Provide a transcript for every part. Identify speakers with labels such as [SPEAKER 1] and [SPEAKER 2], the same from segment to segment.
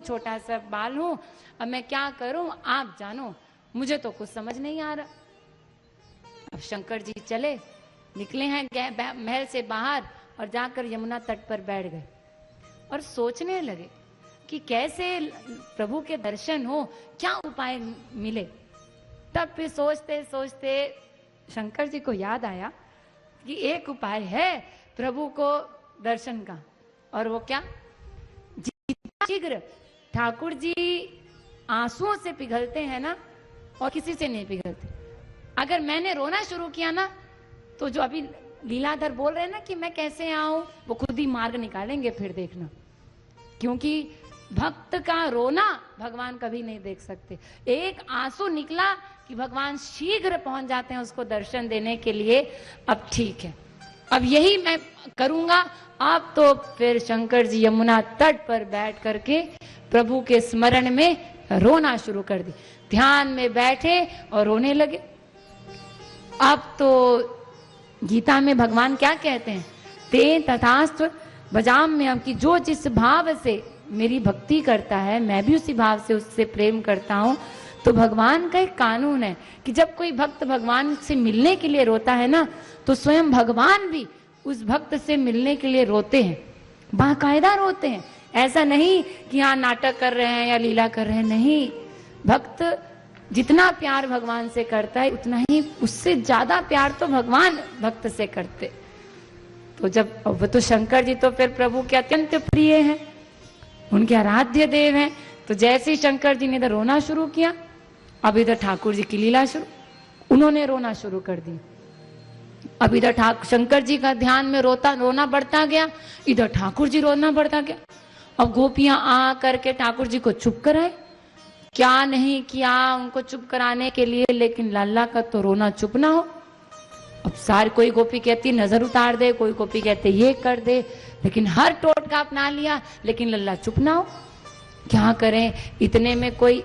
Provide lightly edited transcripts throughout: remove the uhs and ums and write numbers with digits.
[SPEAKER 1] छोटा सा बाल हूं, अब मैं क्या करूं आप जानो, मुझे तो कुछ समझ नहीं आ रहा। अब शंकर जी चले, निकले हैं महल से बाहर और जाकर यमुना तट पर बैठ गए और सोचने लगे कि कैसे प्रभु के दर्शन हो, क्या उपाय मिले। तब फिर सोचते सोचते शंकर जी को याद आया कि एक उपाय है प्रभु को दर्शन का, और वो क्या, जितना शीघ्र ठाकुर जी आंसुओं से पिघलते हैं ना, और किसी से नहीं पिघलते। अगर मैंने रोना शुरू किया ना, तो जो अभी लीलाधर बोल रहे हैं ना कि मैं कैसे आऊं, वो खुद ही मार्ग निकालेंगे, फिर देखना। क्योंकि भक्त का रोना भगवान कभी नहीं देख सकते। एक आंसू निकला कि भगवान शीघ्र पहुंच जाते हैं उसको दर्शन देने के लिए। अब ठीक है, अब यही मैं करूंगा। अब तो फिर शंकर जी यमुना तट पर बैठ करके प्रभु के स्मरण में रोना शुरू कर दी, ध्यान में बैठे और रोने लगे। अब तो गीता में भगवान क्या कहते हैं, ते तथास्त्व बजाम में हम, कि जो जिस भाव से मेरी भक्ति करता है मैं भी उसी भाव से उससे प्रेम करता हूं। तो भगवान का एक कानून है कि जब कोई भक्त भगवान से मिलने के लिए रोता है ना, तो स्वयं भगवान भी उस भक्त से मिलने के लिए रोते हैं, बाकायदा रोते हैं। ऐसा नहीं कि हाँ नाटक कर रहे हैं या लीला कर रहे हैं, नहीं। भक्त जितना प्यार भगवान से करता है उतना ही, उससे ज्यादा प्यार तो भगवान भक्त से करते। तो जब वो तो शंकर जी तो फिर प्रभु के अत्यंत प्रिय हैं, उनके आराध्य देव हैं। तो जैसे ही शंकर जी ने इधर रोना शुरू किया, अब इधर ठाकुर जी की लीला शुरू, उन्होंने रोना शुरू कर दी। अब इधर शंकर जी का ध्यान में रोना बढ़ता गया, इधर ठाकुर जी रोना बढ़ता गया। अब गोपियां आ करके ठाकुर जी को चुप कराए, क्या नहीं किया उनको चुप कराने के लिए, लेकिन लल्ला का तो रोना चुप ना हो। अब सारी, कोई गोपी कहती नजर उतार दे, कोई गोपी कहते ये कर दे, लेकिन हर टोटका अपना लिया, लेकिन लल्ला चुप ना हो। क्या करें। इतने में कोई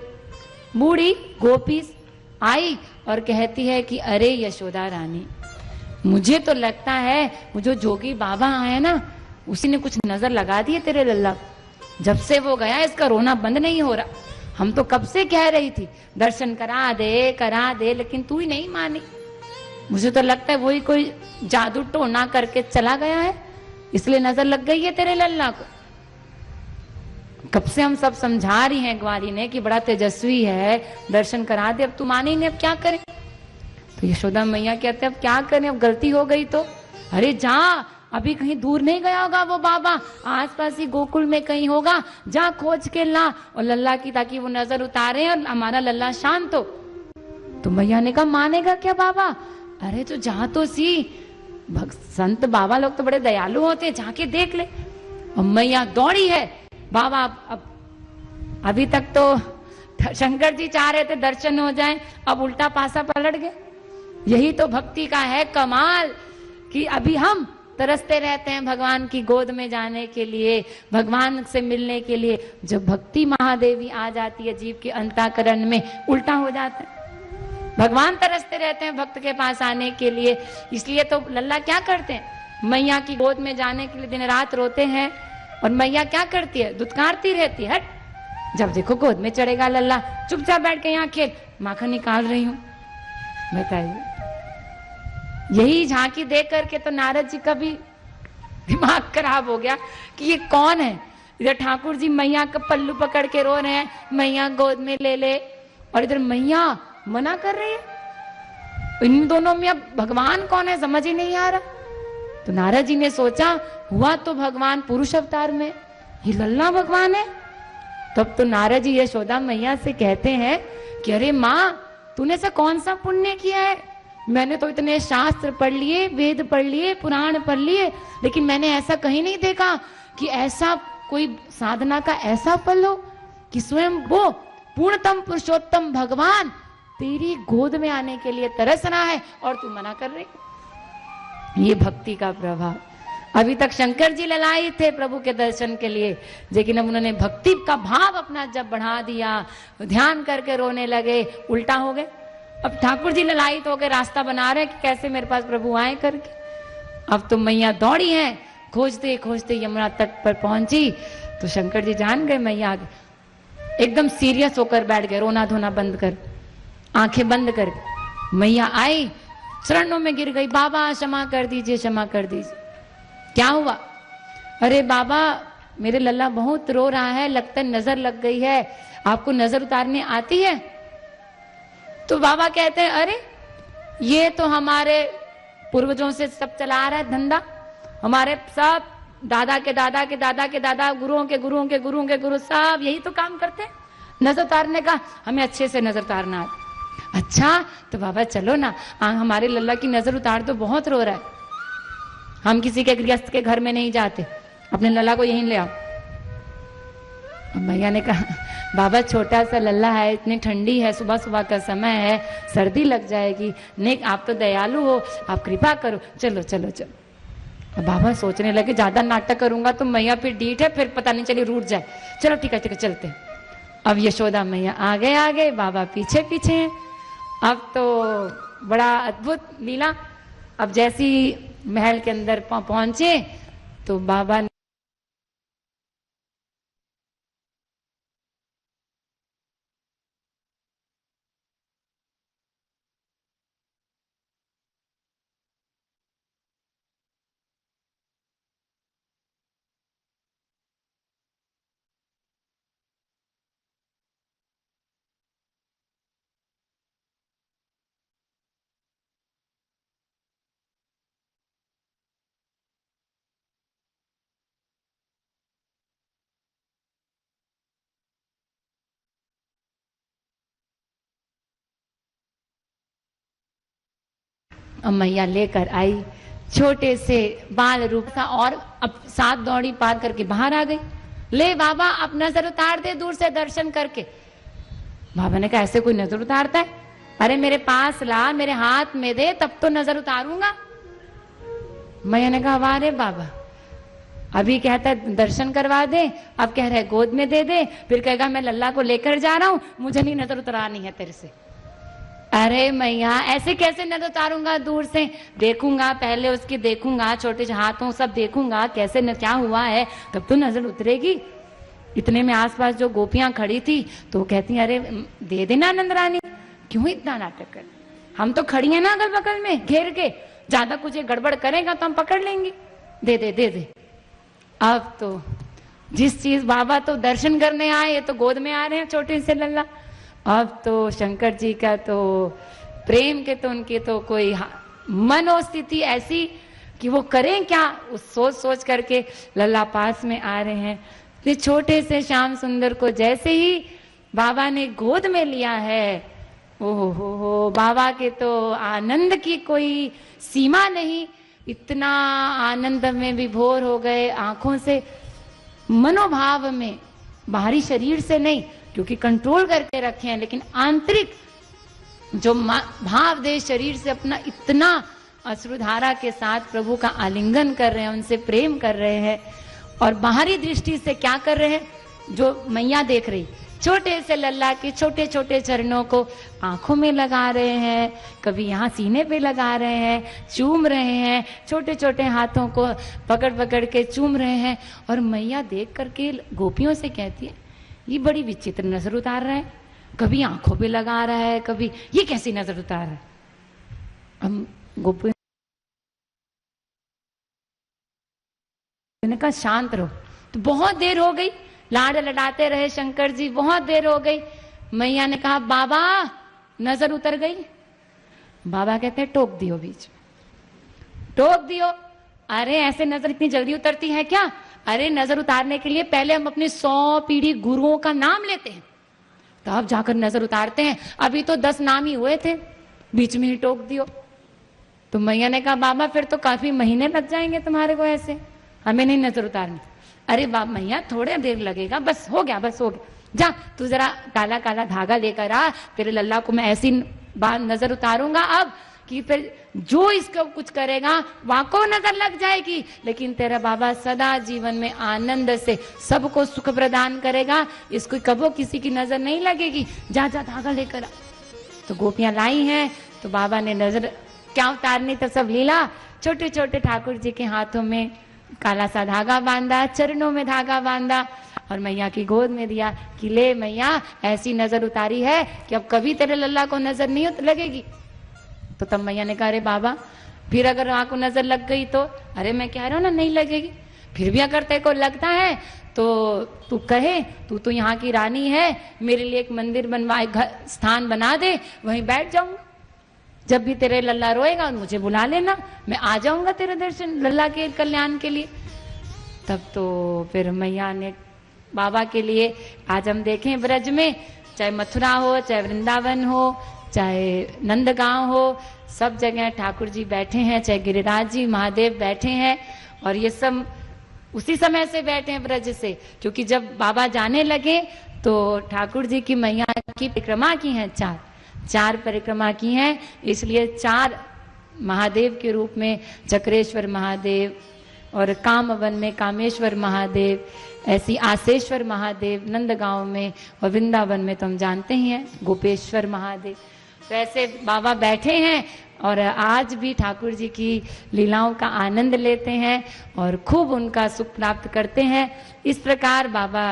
[SPEAKER 1] बूढ़ी गोपी आई और कहती है कि अरे यशोदा रानी, मुझे तो लगता है वो जो जोगी बाबा आए ना, उसी ने कुछ नजर लगा दी है तेरे लल्ला। जब से वो गया इसका रोना बंद नहीं हो रहा। हम तो कब से कह रही थी दर्शन करा दे, लेकिन तू ही नहीं मानी। मुझे तो लगता है वही कोई जादू टोना करके चला गया है, इसलिए नजर लग गई है तेरे लल्ला को। कब से हम सब समझा रही हैं ग्वारी ने कि बड़ा तेजस्वी है, दर्शन करा दे, अब तू मानी नहीं, अब क्या करें। तो यशोदा मैया कहते अब क्या करें, अब गलती हो गई तो। अरे जा, अभी कहीं दूर नहीं गया होगा वो बाबा, आसपास ही गोकुल में कहीं होगा, जा खोज के ला और लल्ला की, ताकि वो नजर उतारे और हमारा लल्ला शांत हो। तो मैया ने कहा मानेगा क्या बाबा। अरे तो जा तो सी, संत बाबा लोग तो बड़े दयालु होते हैं, जाके देख ले। और मैया दौड़ी है। बाबा अब अभी तक तो शंकर जी चाह रहे थे दर्शन हो जाए, अब उल्टा पासा पलट गए। यही तो भक्ति का है कमाल, कि अभी हम तरसते रहते हैं भगवान की गोद में जाने के लिए, भगवान से मिलने के लिए। जब भक्ति महादेवी आ जाती है जीव के अंतःकरण में, उल्टा हो जाता है। भगवान तरसते रहते हैं भक्त के पास आने के लिए। इसलिए तो लल्ला क्या करते हैं, मैया की गोद में जाने के लिए दिन रात रोते हैं। और मैया क्या करती है, दुत्कारती रहती है, हट जब देखो गोद में चढ़ेगा लल्ला, चुपचाप बैठ के यहाँ खेल, माखन निकाल रही हूं। बताइए, यही झांकी देख करके तो नारद जी का भी दिमाग खराब हो गया कि ये कौन है। इधर ठाकुर जी मैया का पल्लू पकड़ के रो रहे हैं, मैया गोद में ले ले, और इधर मैया मना कर रही है। इन दोनों में अब भगवान कौन है समझ ही नहीं आ रहा। तो नारद जी ने सोचा, हुआ तो भगवान पुरुष अवतार में, ये लल्ला भगवान है। तब तो नारद जी यशोदा मैया से कहते हैं कि अरे माँ, तूने से कौन सा पुण्य किया है। मैंने तो इतने शास्त्र पढ़ लिए, वेद पढ़ लिए, पुराण पढ़ लिए, लेकिन मैंने ऐसा कहीं नहीं देखा कि ऐसा कोई साधना का ऐसा फल हो कि स्वयं वो पूर्णतम पुरुषोत्तम भगवान तेरी गोद में आने के लिए तरस रहा है और तू मना कर रही। ये भक्ति का प्रभाव। अभी तक शंकर जी ललायित थे प्रभु के दर्शन के लिए, लेकिन अब उन्होंने भक्ति का भाव अपना जब बढ़ा दिया, ध्यान करके रोने लगे, उल्टा हो गए। अब ठाकुर जी ललायित हो गए, रास्ता बना रहे कि कैसे मेरे पास प्रभु आए करके। अब तो मैया दौड़ी हैं, खोजते खोजते यमुना तट पर पहुंची तो शंकर जी जान गए मैया आगे। एकदम सीरियस होकर बैठ गए, रोना धोना बंद कर, आंखें बंद कर। मैया आई, चरणों में गिर गई, बाबा क्षमा कर दीजिए, क्षमा कर दीजिए। क्या हुआ? अरे बाबा, मेरे लल्ला बहुत रो रहा है, लगता है नजर लग गई है, आपको नजर उतारने आती है? तो बाबा कहते हैं, अरे ये तो हमारे पूर्वजों से सब चला आ रहा है धंधा, हमारे सब दादा के दादा के दादा के दादा, गुरुओं के गुरुओं के गुरुओं के गुरु, सब यही तो काम करते हैं नजर उतारने का, हमें अच्छे से नजर उतारना है। अच्छा तो बाबा चलो ना, हमारे लल्ला की नजर उतार दो, बहुत रो रहा है, हम किसी के गृहस्थ के घर में नहीं जाते, अपने लल्ला को यहीं ले आओ। मैया ने कहा, बाबा छोटा सा लल्ला है, इतनी ठंडी है, सुबह सुबह का समय है, सर्दी लग जाएगी, नहीं आप तो दयालु हो, आप कृपा करो, चलो चलो चलो। अब बाबा सोचने लगे, ज्यादा नाटक करूंगा तो मैया फिर डीठ है, फिर पता नहीं चली रूठ जाए, चलो ठीक है चलते हैं। अब यशोदा मैया आगे बाबा पीछे पीछे हैं। अब तो बड़ा अद्भुत लीला। अब जैसी महल के अंदर पहुंचे तो बाबा मैया लेकर आई, छोटे से बाल रूप था, और अब 7 दौड़ी पार करके बाहर आ गई। ले बाबा अब नजर उतार दे दूर से दर्शन करके। बाबा ने कहा, ऐसे कोई नजर उतारता है? अरे मेरे पास ला, मेरे हाथ में दे, तब तो नजर उतारूंगा। मैया ने कहा, वाह रे बाबा, अभी कहता है दर्शन करवा दे, अब कह रहा है गोद में दे दे, फिर कहेगा मैं लल्ला को लेकर जा रहा हूं, मुझे नहीं नजर उतरानी है तेरे से। अरे मैया ऐसे कैसे नजर उतारूंगा, दूर से देखूंगा, पहले उसकी देखूंगा, छोटे हाथों सब देखूंगा, कैसे क्या हुआ है, तब तो नजर उतरेगी। इतने में आसपास जो गोपियां खड़ी थी तो कहती, अरे दे देना नंद रानी, क्यों इतना नाटक कर, हम तो खड़ी है ना अगल बगल में घेर के, ज्यादा कुछ गड़बड़ करेगा तो हम पकड़ लेंगे, दे दे दे दे। अब तो जिस चीज, बाबा तो दर्शन करने आए, ये तो गोद में आ रहे हैं छोटे से लल्ला। अब तो शंकर जी का तो प्रेम के तो उनकी तो कोई मनोस्थिति ऐसी कि वो करें क्या, उस सोच सोच करके लल्ला पास में आ रहे हैं। इतने छोटे से श्याम सुंदर को जैसे ही बाबा ने गोद में लिया है, ओहो हो, बाबा के तो आनंद की कोई सीमा नहीं, इतना आनंद में विभोर हो गए, आंखों से, मनोभाव में, बाहरी शरीर से नहीं, क्योंकि कंट्रोल करके रखे हैं, लेकिन आंतरिक जो भाव दे शरीर से अपना, इतना अश्रुधारा के साथ प्रभु का आलिंगन कर रहे हैं, उनसे प्रेम कर रहे हैं। और बाहरी दृष्टि से क्या कर रहे हैं, जो मैया देख रही, छोटे से लल्ला के छोटे छोटे चरणों को आंखों में लगा रहे हैं, कभी यहाँ सीने पे लगा रहे हैं, चूम रहे हैं, छोटे छोटे हाथों को पकड़ पकड़ के चूम रहे हैं। और मैया देख करके गोपियों से कहती है, ये बड़ी विचित्र नजर उतार रहा है, कभी आंखों पे लगा रहा है, कभी ये कैसी नजर उतार रहा है। हम गोपियों ने कहा, शांत रहो। तो बहुत देर हो गई, लाड लडाते रहे शंकर जी, बहुत देर हो गई। मैया ने कहा, बाबा नजर उतर गई। बाबा कहते हैं, टोक दियो, बीच में टोक दियो। अरे ऐसे नजर इतनी जल्दी उतरती है क्या? अरे नजर उतारने के लिए पहले हम अपने 100 पीढ़ी गुरुओं का नाम लेते हैं, तब जाकर नजर उतारते हैं। अभी तो 10 नाम ही हुए थे, बीच में ही टोक दियो। तो मैया ने कहा, बाबा फिर तो काफी महीने लग जाएंगे तुम्हारे को, ऐसे हमें नहीं नजर उतारनी। अरे बाबा मैया थोड़े देर लगेगा, बस हो गया, बस हो गया, जा तू जरा काला काला धागा लेकर आ, तेरे लल्ला को मैं ऐसी बात नजर उतारूंगा अब कि फिर जो इसको कुछ करेगा वहां को नजर लग जाएगी, लेकिन तेरा बाबा सदा जीवन में आनंद से सबको सुख प्रदान करेगा, इसको कबो किसी की नजर नहीं लगेगी, जा जा धागा लेकर आ। तो गोपियां लाई हैं, तो बाबा ने नजर क्या उतारनी, तो सब लीला, छोटे छोटे ठाकुर जी के हाथों में काला सा धागा बांधा, चरणों में धागा बांधा। और मैया की गोद में दिया कि ले मैया, ऐसी नजर उतारी है कि अब कभी तेरे लल्ला को नजर नहीं लगेगी। तो तब मैया ने कहा अरे बाबा, फिर अगर आंख को नजर लग गई तो? अरे मैं कह रहा हूं ना नहीं लगेगी, फिर भी अगर तेरे को लगता है तो तू कहे, तू तो यहाँ की रानी है, मेरे लिए एक मंदिर बनवाए, स्थान बना दे, वहीं बैठ जाऊंगा। जब भी तेरे लल्ला रोएगा मुझे बुला लेना, मैं आ जाऊंगा तेरे दर्शन, लल्ला के कल्याण के लिए। तब तो फिर मैया ने बाबा के लिए, आज हम देखें ब्रज में, चाहे मथुरा हो, चाहे वृंदावन हो, चाहे नंदगांव हो, सब जगह ठाकुर जी बैठे हैं, चाहे गिरिराज जी महादेव बैठे हैं। और ये सब उसी समय से बैठे हैं ब्रज से, क्योंकि जब बाबा जाने लगे तो ठाकुर जी की मैया की परिक्रमा की हैं, चार परिक्रमा की हैं, इसलिए 4 महादेव के रूप में चक्रेश्वर महादेव, और कामवन में कामेश्वर महादेव, ऐसी आसेश्वर महादेव नंदगांव में, और वृंदावन में तो हम जानते ही हैं गोपेश्वर महादेव। तो ऐसे बाबा बैठे हैं और आज भी ठाकुर जी की लीलाओं का आनंद लेते हैं और खूब उनका सुख प्राप्त करते हैं। इस प्रकार बाबा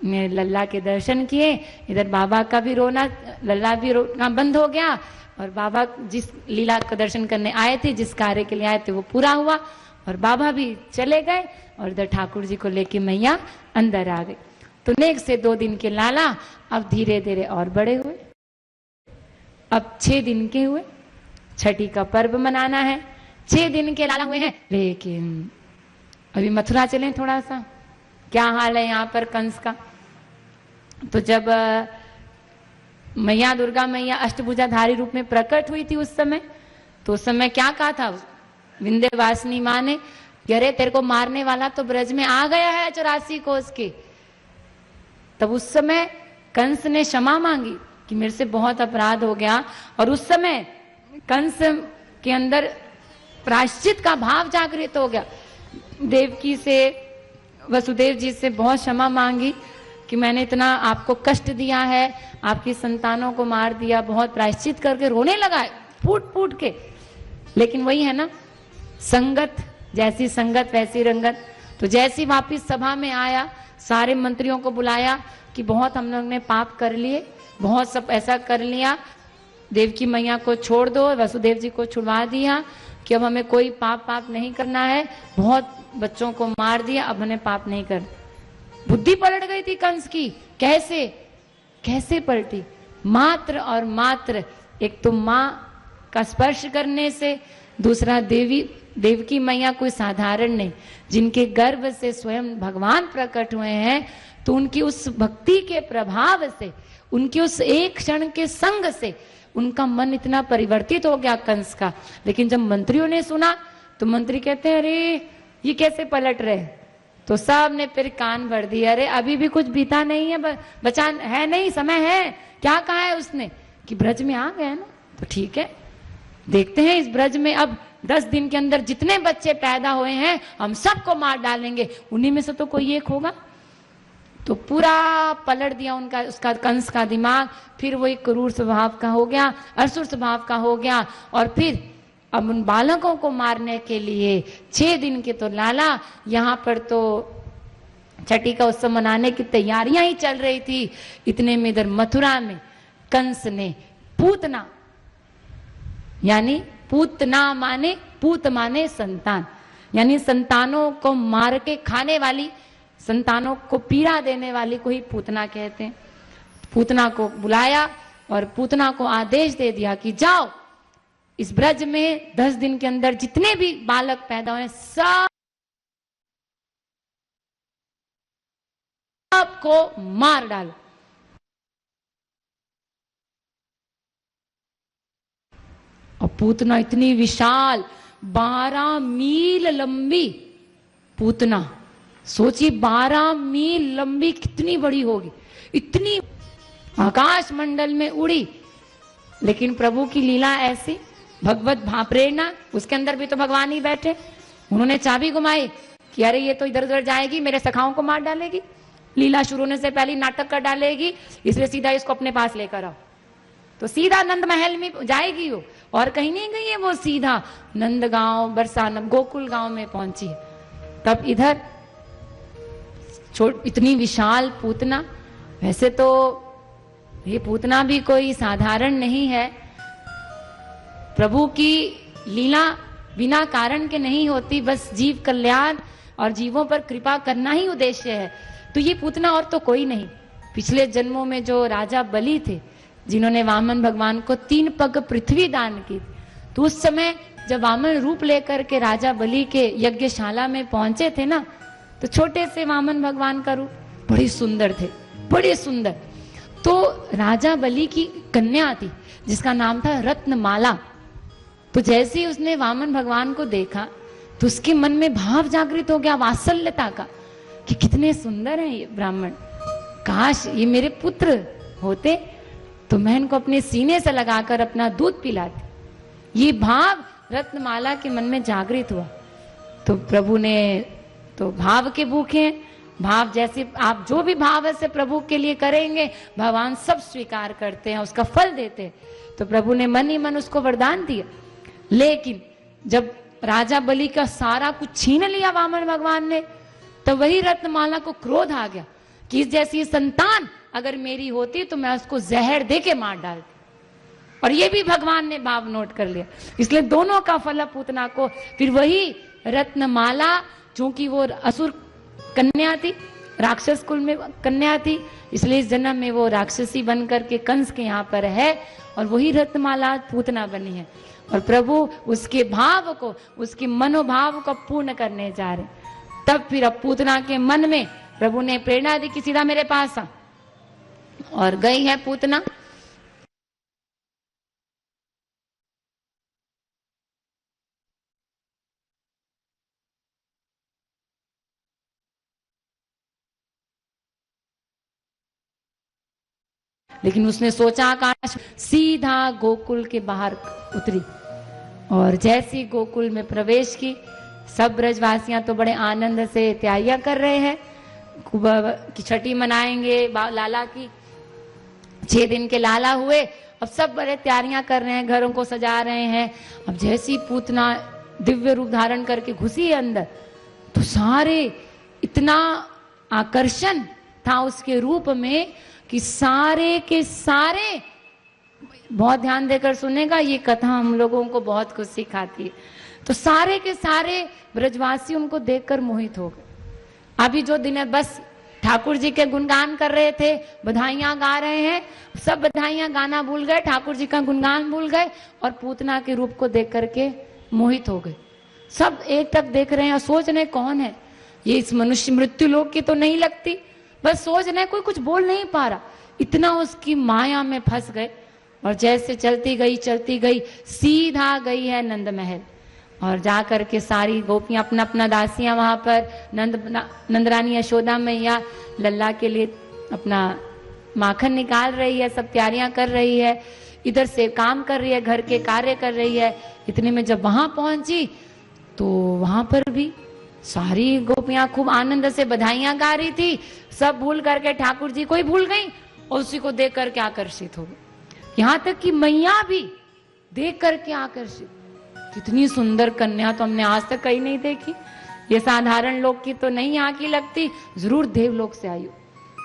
[SPEAKER 1] ने लल्ला के दर्शन किए, इधर बाबा का भी रोना, लल्ला भी रोना बंद हो गया, और बाबा जिस लीला का दर्शन करने आए थे, जिस कार्य के लिए आए थे वो पूरा हुआ, और बाबा भी चले गए, और इधर ठाकुर जी को लेके मैया अंदर आ गई। तो नेक्स्ट से 2 दिन के लाला अब धीरे धीरे और बड़े हुए, अब 6 दिन के हुए, छठी का पर्व मनाना है, 6 दिन के लाला हुए हैं। लेकिन अभी मथुरा चलें थोड़ा सा, क्या हाल है यहाँ पर कंस का। तो जब मैया दुर्गा मैया अष्टभुजाधारी रूप में प्रकट हुई थी उस समय, तो उस समय क्या कहा था विंध्यवासिनी माँ ने, अरे तेरे को मारने वाला तो ब्रज में आ गया है 84 कोस के। तब उस समय कंस ने क्षमा मांगी कि मेरे से बहुत अपराध हो गया, और उस समय कंस के अंदर प्रायश्चित का भाव जागृत हो गया। देवकी से, वसुदेव जी से बहुत क्षमा मांगी कि मैंने इतना आपको कष्ट दिया है, आपकी संतानों को मार दिया, बहुत प्रायश्चित करके रोने लगा फूट फूट के। लेकिन वही है ना, संगत, जैसी संगत वैसी रंगत। तो जैसी वापिस सभा में आया, सारे मंत्रियों को बुलाया कि बहुत हम लोग ने पाप कर लिए, बहुत सब ऐसा कर लिया, देवकी मैया को छोड़ दो, वसुदेव जी को छुड़वा दिया कि अब हमें कोई पाप नहीं करना है, बहुत बच्चों को मार दिया, अब हमें पाप नहीं कर। बुद्धि पलट गई थी कंस की। कैसे पलटी? मात्र और मात्र, एक तो माँ का स्पर्श करने से, दूसरा देवकी मैया कोई साधारण नहीं, जिनके गर्भ से स्वयं भगवान प्रकट हुए हैं, तो उनकी उस भक्ति के प्रभाव से, उनके उस एक क्षण के संग से उनका मन इतना परिवर्तित हो गया कंस का। लेकिन जब मंत्रियों ने सुना तो मंत्री कहते हैं अरे ये कैसे पलट रहे, तो सब ने फिर कान भर दिए, अरे अभी भी कुछ बीता नहीं है, बचा है नहीं, समय है। क्या कहा है उसने कि ब्रज में आ गए ना, तो ठीक है, देखते हैं इस ब्रज में अब 10 दिन के अंदर जितने बच्चे पैदा हुए हैं हम सबको मार डालेंगे, उन्हीं में से तो कोई एक होगा। तो पूरा पलट दिया उसका कंस का दिमाग, फिर वही क्रूर स्वभाव का हो गया, असुर स्वभाव का हो गया। और फिर अब उन बालकों को मारने के लिए 6 दिन के तो लाला, यहाँ पर तो छठी का उत्सव मनाने की तैयारियां ही चल रही थी। इतने में इधर मथुरा में कंस ने पूतना, यानी पूतना माने, पूत माने संतान, यानी संतानों को मार के खाने वाली, संतानों को पीड़ा देने वाली को ही पूतना कहते हैं। पूतना को बुलाया और पूतना को आदेश दे दिया कि जाओ इस ब्रज में 10 दिन के अंदर जितने भी बालक पैदा हुए सबको मार डालो। और पूतना इतनी विशाल 12 मील लंबी पूतना, सोचिए 12 मील लंबी कितनी बड़ी होगी, इतनी आकाश मंडल में उड़ी। लेकिन प्रभु की लीला ऐसी, भगवत प्रेरणा, उसके अंदर भी तो भगवान ही बैठे। उन्होंने चाबी घुमाई कि अरे ये तो इधर उधर जाएगी, मेरे सखाओं को मार डालेगी, लीला शुरू होने से पहले नाटक कर डालेगी, इसलिए सीधा इसको अपने पास लेकर आओ। तो सीधा नंद महल में जाएगी वो, और कहीं नहीं गई है वो, सीधा नंदगांव, बरसाना, गोकुल गांव में पहुंची। तब इधर इतनी विशाल पूतना। वैसे तो ये पूतना भी कोई साधारण नहीं है। प्रभु की लीला बिना कारण के नहीं होती, बस जीव कल्याण और जीवों पर कृपा करना ही उद्देश्य है। तो ये पूतना और तो कोई नहीं। पिछले जन्मों में जो राजा बलि थे, जिन्होंने वामन भगवान को 3 पग पृथ्वी दान की, तो उस समय जब वामन रूप लेकर के राजा बलि के यज्ञशाला में पहुंचे थे ना, तो छोटे से वामन भगवान का रूप, बड़े सुंदर थे, बड़े सुंदर। तो राजा बलि की कन्या थी जिसका नाम था रत्नमाला। तो जैसे ही उसने वामन भगवान को देखा तो उसके मन में भाव जागृत हो गया वात्सल्यता का, कि कितने सुंदर हैं ये ब्राह्मण, काश ये मेरे पुत्र होते तो मैं इनको अपने सीने से लगाकर अपना दूध पिलाती। ये भाव रत्नमाला के मन में जागृत हुआ। तो प्रभु ने, तो भाव के भूखे हैं, भाव जैसे आप जो भी भाव से प्रभु के लिए करेंगे भगवान सब स्वीकार करते हैं, उसका फल देते हैं। तो प्रभु ने मन ही मन उसको वरदान दिया। लेकिन जब राजा बलि का सारा कुछ छीन लिया वामन भगवान ने, तो वही रत्नमाला को क्रोध आ गया कि इस जैसी संतान अगर मेरी होती तो मैं उसको जहर दे के मार डालती। और ये भी भगवान ने भाव नोट कर लिया। इसलिए दोनों का फल पूतना को, फिर वही रत्नमाला, चूंकि वो असुर कन्या थी, राक्षस कुल में कन्या थी, इसलिए इस जन्म में वो राक्षसी बन करके कंस के यहाँ पर है, और वही रत्नमाला पूतना बनी है। और प्रभु उसके भाव को, उसके मनोभाव को पूर्ण करने जा रहे। तब फिर अब पूतना के मन में प्रभु ने प्रेरणा दी कि सीधा मेरे पास आ, और गई है पूतना। लेकिन उसने सोचा आकाश, सीधा गोकुल के बाहर उतरी, और जैसी गोकुल में प्रवेश की, सब ब्रजवासियां तो बड़े आनंद से तैयारियां कर रहे हैं कि छठी मनाएंगे लाला की। 6 दिन के लाला हुए, अब सब बड़े तैयारियां कर रहे हैं, घरों को सजा रहे हैं। अब जैसी पूतना दिव्य रूप धारण करके घुसी है अंदर, तो सारे इतना आकर्षण था उसके रूप में कि सारे के सारे, बहुत ध्यान देकर सुनेगा, ये कथा हम लोगों को बहुत कुछ सिखाती है। तो सारे के सारे ब्रजवासी उनको देखकर मोहित हो गए। अभी जो दिन है बस ठाकुर जी के गुणगान कर रहे थे, बधाइयां गा रहे हैं, सब बधाइयां गाना भूल गए, ठाकुर जी का गुणगान भूल गए, और पूतना के रूप को देख करके मोहित हो गए। सब एक तक देख रहे हैं और सोच रहे कौन है ये, इस मनुष्य मृत्यु लोक की तो नहीं लगती। बस सोच रहे, कोई कुछ बोल नहीं पा रहा, इतना उसकी माया में फंस गए। और जैसे चलती गई सीधा गई है नंद महल, और जा करके सारी गोपियां अपना अपना दासियां वहां पर, नंदरानी यशोदा मैया लल्ला के लिए अपना माखन निकाल रही है, सब तैयारियां कर रही है, इधर से काम कर रही है, घर के कार्य कर रही है। इतने में जब वहां पहुंची तो वहां पर भी सारी गोपियां खूब आनंद से बधाइयां गा रही थी। सब भूल करके ठाकुर जी को ही भूल गई और उसी को देख करके आकर्षित हो गई। यहां तक कि मैया भी देख करके आकर्षित, कितनी सुंदर कन्या तो हमने आज तक कहीं नहीं देखी, ये साधारण लोग की तो नहीं यहाँ की लगती, जरूर देवलोक से आई हो।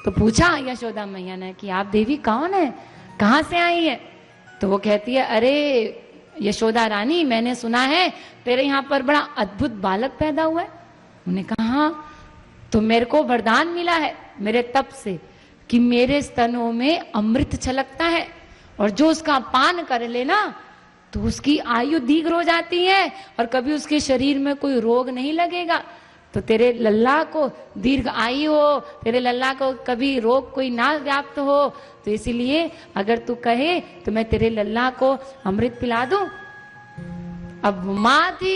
[SPEAKER 1] तो पूछा यशोदा मैया ने कि आप देवी कौन है, कहाँ से आई है? तो वो कहती है, अरे यशोदा रानी, मैंने सुना है तेरे यहाँ पर बड़ा अद्भुत बालक पैदा हुआ है। उन्होंने कहा हाँ, तो मेरे को वरदान मिला है मेरे तप से कि मेरे स्तनों में अमृत छलकता है, और जो उसका पान कर लेना तो उसकी आयु दीर्घ हो जाती है और कभी उसके शरीर में कोई रोग नहीं लगेगा। तो तेरे लल्ला को दीर्घ आयु हो, तेरे लल्ला को कभी रोग कोई ना व्याप्त हो, तो इसीलिए अगर तू कहे तो मैं तेरे लल्ला को अमृत पिला दूं। अब मां थी,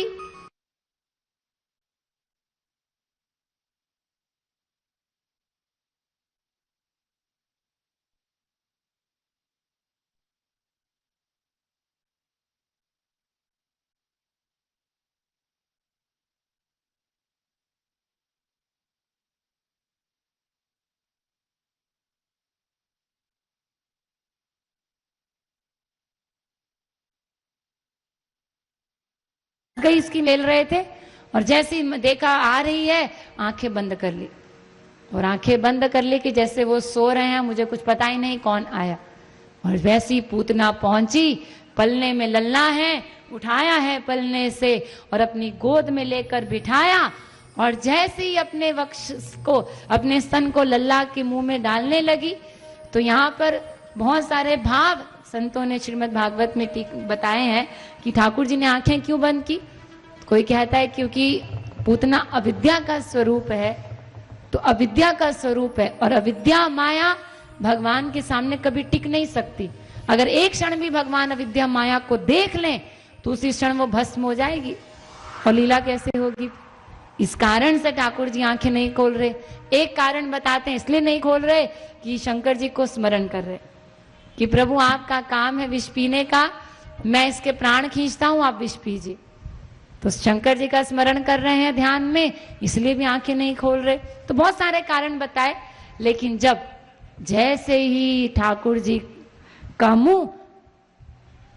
[SPEAKER 1] गई इसकी मेल रहे थे, और जैसे ही देखा आ रही है, आंखें बंद कर ली। और आंखें बंद कर ली कि जैसे वो सो रहे हैं, मुझे कुछ पता ही नहीं कौन आया। और वैसी पूतना पहुंची, पलने में लल्ला है, उठाया है पलने से और अपनी गोद में लेकर बिठाया। और जैसे ही अपने वक्ष को, अपने स्तन को लल्ला के मुंह में डालने लगी, तो यहाँ पर बहुत सारे भाव संतों ने श्रीमद् भागवत में बताए हैं कि ठाकुर जी ने आंखें क्यों बंद की। कोई कहता है क्योंकि पूतना अविद्या का स्वरूप है, तो अविद्या का स्वरूप है और अविद्या माया भगवान के सामने कभी टिक नहीं सकती। अगर एक क्षण भी भगवान अविद्या माया को देख लें तो उसी क्षण वो भस्म हो जाएगी। और लीला कैसे होगी? इस कारण से ठाकुर जी आंखें नहीं खोल रहे। एक कारण बताते हैं, इसलिए नहीं खोल रहे कि शंकर जी को स्मरण कर रहे कि प्रभु आपका काम है विष पीने का, मैं इसके प्राण खींचता हूं, आप विष पीजिए। तो शंकर जी का स्मरण कर रहे हैं ध्यान में, इसलिए भी आंखें नहीं खोल रहे। तो बहुत सारे कारण बताए, लेकिन जब जैसे ही ठाकुर जी का मुंह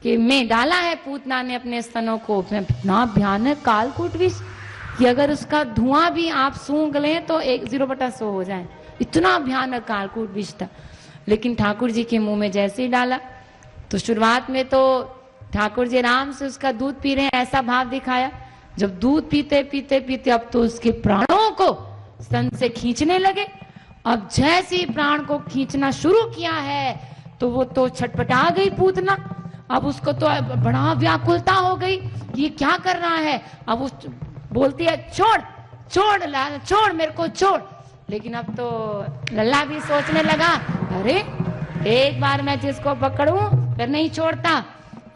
[SPEAKER 1] के में डाला है पूतना ने अपने स्तनों को, इतना भयानक कालकूट विष कि अगर उसका धुआं भी आप सूंघ लें तो 1/100 हो जाए, इतना भयानक कालकूट विष था। लेकिन ठाकुर जी के मुंह में जैसे ही डाला, तो शुरुआत में तो ठाकुर जी आराम से उसका दूध पी रहे हैं, ऐसा भाव दिखाया। जब दूध पीते पीते पीते अब तो उसके प्राणों को स्तन से खींचने लगे। अब जैसे ही प्राण को खींचना शुरू किया है तो वो तो छटपटा गई पूतना। अब उसको तो बड़ा व्याकुलता हो गई, ये क्या कर रहा है। अब उस बोलती है छोड़ छोड़ लाल, छोड़ मेरे को छोड़। लेकिन अब तो लल्ला भी सोचने लगा, अरे एक बार मैं जिसको पकड़ूं फिर नहीं छोड़ता,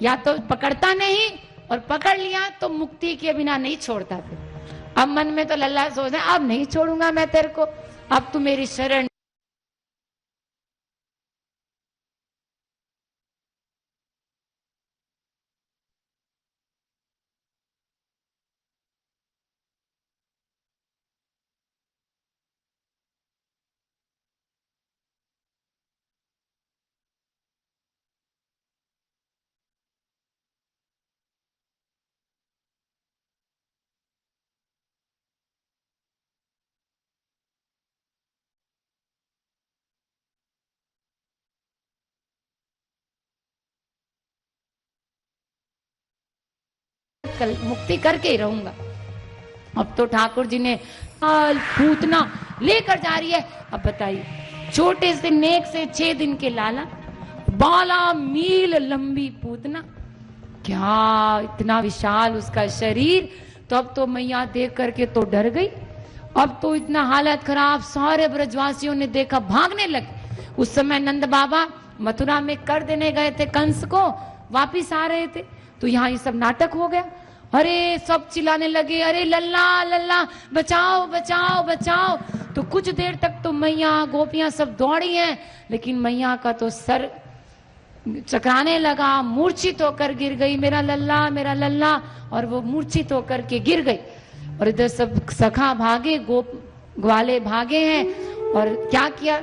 [SPEAKER 1] या तो पकड़ता नहीं और पकड़ लिया तो मुक्ति के बिना नहीं छोड़ता। फिर अब मन में तो लल्ला सोच रहा, अब नहीं छोड़ूंगा मैं तेरे को, अब तू मेरी शरण मुक्ति करके ही रहूंगा। अब तो ठाकुर जी ने पूतना लेकर जा रही है। अब बताइए, छोटे से नेक से 6 दिन के लाला, 12 मील लंबी पूतना, क्या इतना विशाल उसका शरीर। तो अब तो मैया देख करके तो डर गई। अब तो इतना हालत खराब, सारे ब्रजवासियों ने देखा, भागने लगे। उस समय नंद बाबा मथुरा में कर देने गए थे कंस को, वापिस आ रहे थे, तो यहाँ ये सब नाटक हो गया। अरे सब चिल्लाने लगे, अरे लल्ला लल्ला बचाओ बचाओ बचाओ। तो कुछ देर तक तो मैया गोपियां सब दौड़ी हैं, लेकिन मैया का तो सर चकराने लगा, मूर्छित होकर गिर गई, मेरा लल्ला, और वो मूर्छित होकर के गिर गई। और इधर सब सखा भागे, ग्वाले भागे हैं। और क्या किया,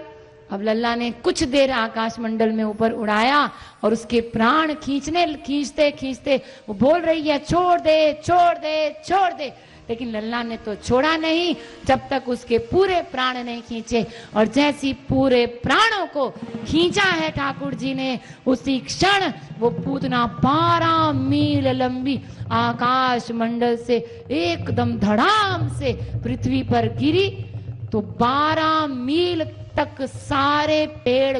[SPEAKER 1] अब लल्ला ने कुछ देर आकाश मंडल में ऊपर उड़ाया और उसके प्राण खींचते खींचते वो बोल रही है, छोड़ दे छोड़ दे छोड़ दे। लेकिन लल्ला ने तो छोड़ा नहीं जब तक उसके पूरे प्राण नहीं खींचे। और जैसी पूरे प्राणों को खींचा है ठाकुर जी ने, उसी क्षण वो पूतना 12 मील लंबी आकाश मंडल से एकदम धड़ाम से पृथ्वी पर गिरी। तो 12 मील तक सारे पेड़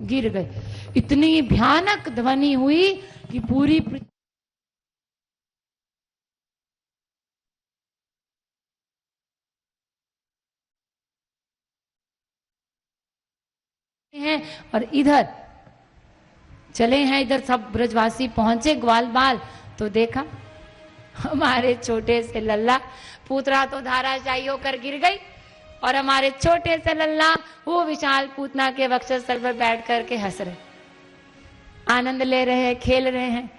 [SPEAKER 1] गिर गए। इतनी भयानक ध्वनि हुई कि पूरी हैं। और इधर चले हैं, इधर सब ब्रजवासी पहुंचे ग्वाल बाल, तो देखा हमारे छोटे से लल्ला पूतना तो धाराशायी होकर गिर गई, और हमारे छोटे से लल्ला वो विशाल पूतना के वक्षस्थल पर बैठ करके हंस रहे, आनंद ले रहे हैं, खेल रहे हैं।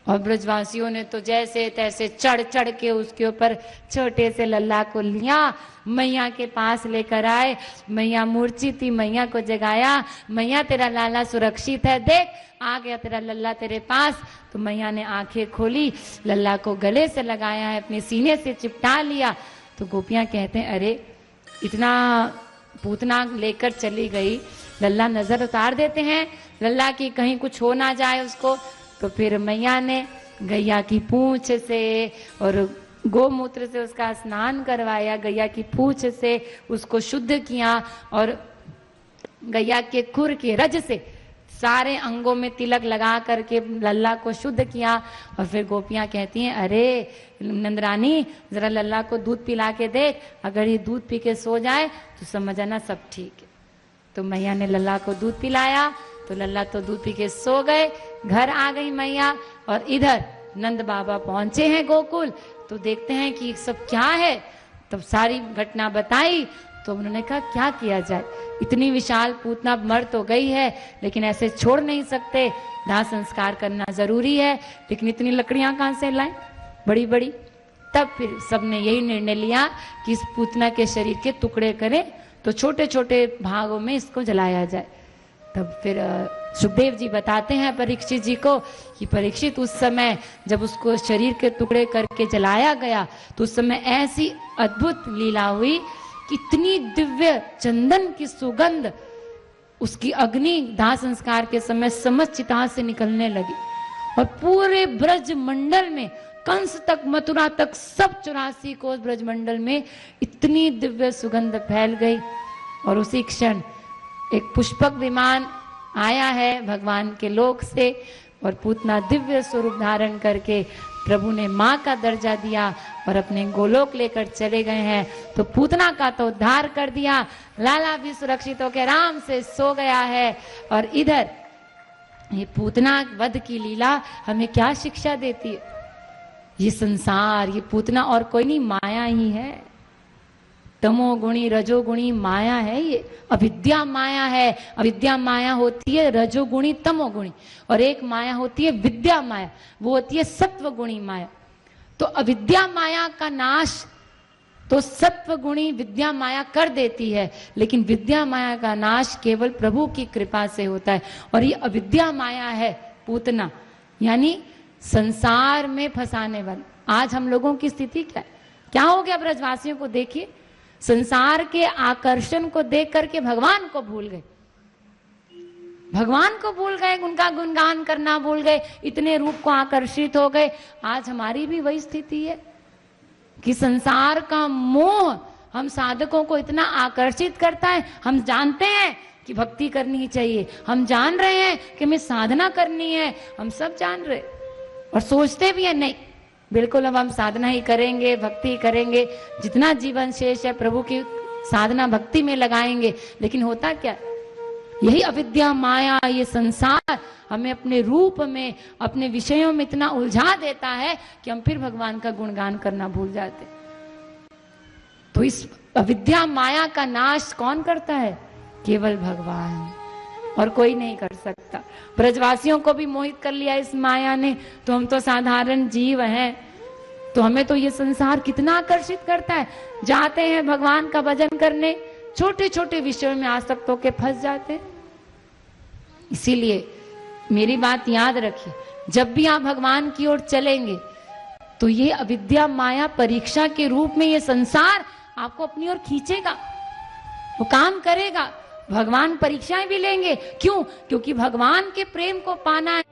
[SPEAKER 1] और ब्रजवासियों ने तो जैसे तैसे चढ़ चढ़ के उसके ऊपर छोटे से लल्ला को लिया, मैया के पास लेकर आए। मैया मूर्छित थी, मैया को जगाया, मैया तेरा लाला सुरक्षित है, देख आ गया तेरा लल्ला तेरे पास। तो मैया ने आंखें खोली, लल्ला को गले से लगाया है, अपने सीने से चिपटा लिया। तो गोपियां कहते हैं, अरे इतना पूतना लेकर चली गई। लल्ला नजर उतार देते हैं लल्ला की कहीं कुछ हो ना जाए उसको। तो फिर मैया ने गैया की पूंछ से और गोमूत्र से उसका स्नान करवाया, गैया की पूंछ से उसको शुद्ध किया और गैया के खुर के रज से सारे अंगों में तिलक लगा करके लल्ला को शुद्ध किया। और फिर गोपियां कहती हैं, अरे नंदरानी जरा लल्ला को दूध पिला के देख, अगर ये दूध पी के सो जाए तो समझ आना सब ठीक है। तो मैया ने लल्ला को दूध पिलाया तो लल्ला तो दूध पी के सो गए। घर आ गई मैया और इधर नंद बाबा पहुंचे हैं गोकुल। तो देखते हैं कि सब क्या है, तब सारी घटना बताई। तो उन्होंने कहा क्या किया जाए, इतनी विशाल पूतना मर तो गई है लेकिन ऐसे छोड़ नहीं सकते, दाह संस्कार करना जरूरी है। लेकिन इतनी लकड़ियां कहां से लाएं बड़ी बड़ी। तब फिर सबने यही निर्णय लिया कि इस पूतना के शरीर के टुकड़े करें तो छोटे छोटे भागों में इसको जलाया जाए। तब फिर सुखदेव जी बताते हैं परीक्षित जी को कि परीक्षित उस समय जब उसको शरीर के टुकड़े करके जलाया गया तो उस समय ऐसी अद्भुत लीला हुई, कितनी दिव्य चंदन की सुगंध उसकी अग्नि दाह संस्कार के समय समस्त चिता से निकलने लगी और पूरे ब्रज मंडल में कंस तक मथुरा तक सब 84 कोस ब्रज मंडल में इतनी दिव्य सुगंध फैल गई। और उसी क्षण एक पुष्पक विमान आया है भगवान के लोक से और पूतना दिव्य स्वरूप धारण करके प्रभु ने माँ का दर्जा दिया और अपने गोलोक लेकर चले गए हैं। तो पूतना का तो उद्धार कर दिया, लाला भी सुरक्षित होकर आराम से सो गया है। और इधर ये पूतना वध की लीला हमें क्या शिक्षा देती है। ये संसार, ये पूतना और कोई नहीं, माया ही है। तमोगुणी रजोगुणी माया है, ये अविद्या माया है। अविद्या माया होती है रजोगुणी तमोगुणी और एक माया होती है विद्या माया, वो होती है सत्वगुणी माया। तो अविद्या माया का नाश तो सत्वगुणी विद्या माया कर देती है, लेकिन विद्या माया का नाश केवल प्रभु की कृपा से होता है। और ये अविद्या माया है पूतना, यानी संसार में फंसाने वाली। आज हम लोगों की स्थिति क्या है, क्या हो गया ब्रजवासियों को देखिए, संसार के आकर्षण को देख करके भगवान को भूल गए, भगवान को भूल गए, उनका गुणगान करना भूल गए, इतने रूप को आकर्षित हो गए। आज हमारी भी वही स्थिति है कि संसार का मोह हम साधकों को इतना आकर्षित करता है। हम जानते हैं कि भक्ति करनी चाहिए, हम जान रहे हैं कि हमें साधना करनी है, हम सब जान रहे और सोचते भी है नहीं बिल्कुल अब हम साधना ही करेंगे, भक्ति ही करेंगे, जितना जीवन शेष है प्रभु की साधना भक्ति में लगाएंगे। लेकिन होता क्या, यही अविद्या माया, ये संसार हमें अपने रूप में, अपने विषयों में इतना उलझा देता है कि हम फिर भगवान का गुणगान करना भूल जाते। तो इस अविद्या माया का नाश कौन करता है, केवल भगवान, और कोई नहीं कर सकता। ब्रजवासियों को भी मोहित कर लिया इस माया ने, तो हम तो साधारण जीव हैं, तो हमें तो ये संसार कितना आकर्षित करता है। जाते हैं भगवान का भजन करने, छोटे छोटे विषयों में आसक्त होकर फंस जाते हैं। इसीलिए मेरी बात याद रखिए, जब भी आप भगवान की ओर चलेंगे तो ये अविद्या माया परीक्षा के रूप में ये संसार आपको अपनी ओर खींचेगा, वो काम करेगा। भगवान परीक्षाएं भी लेंगे, क्यों? क्योंकि भगवान के प्रेम को पाना है।